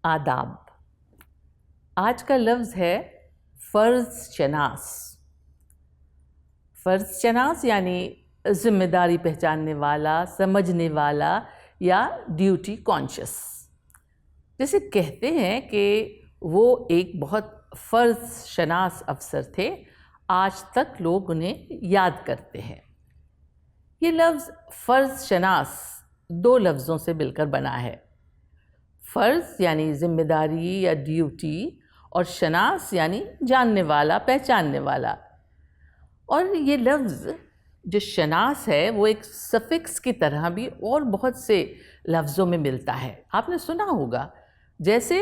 آداب۔ آج کا لفظ ہے فرض شناس۔ فرض شناس یعنی ذمہ داری پہچاننے والا، سمجھنے والا یا ڈیوٹی کانشیس۔ جیسے کہتے ہیں کہ وہ ایک بہت فرض شناس افسر تھے، آج تک لوگ انہیں یاد کرتے ہیں۔ یہ لفظ فرض شناس دو لفظوں سے مل کر بنا ہے۔ فرض یعنی ذمہ داری یا ڈیوٹی، اور شناس یعنی جاننے والا، پہچاننے والا۔ اور یہ لفظ جو شناس ہے وہ ایک سفکس کی طرح بھی اور بہت سے لفظوں میں ملتا ہے۔ آپ نے سنا ہوگا، جیسے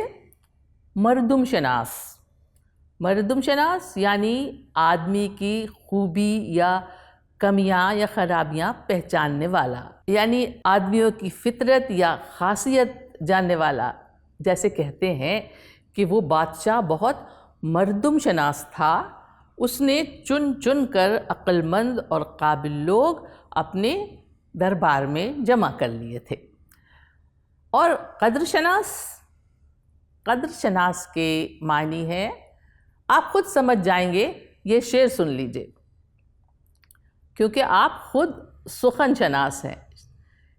مردم شناس۔ مردم شناس یعنی آدمی کی خوبی یا کمیاں یا خرابیاں پہچاننے والا، یعنی آدمیوں کی فطرت یا خاصیت جاننے والا۔ جیسے کہتے ہیں کہ وہ بادشاہ بہت مردم شناس تھا، اس نے چن چن کر عقل مند اور قابل لوگ اپنے دربار میں جمع کر لیے تھے۔ اور قدر شناس، قدر شناس کے معنی ہے، آپ خود سمجھ جائیں گے، یہ شعر سن لیجئے، کیونکہ آپ خود سخن شناس ہیں۔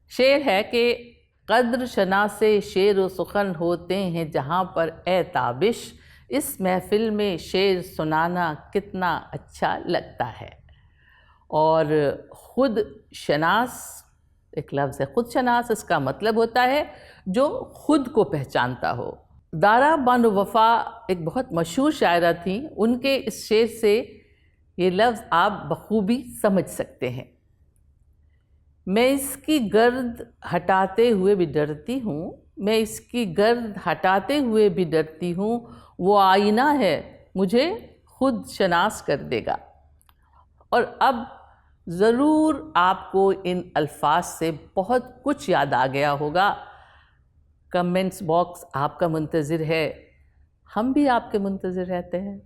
شعر ہے کہ قدر شناس شعر و سخن ہوتے ہیں جہاں پر اے تابش، اس محفل میں شعر سنانا کتنا اچھا لگتا ہے۔ اور خود شناس ایک لفظ ہے، خود شناس، اس کا مطلب ہوتا ہے جو خود کو پہچانتا ہو۔ دارا بانو وفا ایک بہت مشہور شاعرہ تھیں، ان کے اس شعر سے یہ لفظ آپ بخوبی سمجھ سکتے ہیں۔ میں اس کی گرد ہٹاتے ہوئے بھی ڈرتی ہوں، میں اس کی گرد ہٹاتے ہوئے بھی ڈرتی ہوں، وہ آئینہ ہے مجھے خود شناس کر دے گا۔ اور اب ضرور آپ کو ان الفاظ سے بہت کچھ یاد آ گیا ہوگا۔ کمنٹس باکس آپ کا منتظر ہے، ہم بھی آپ کے منتظر رہتے ہیں۔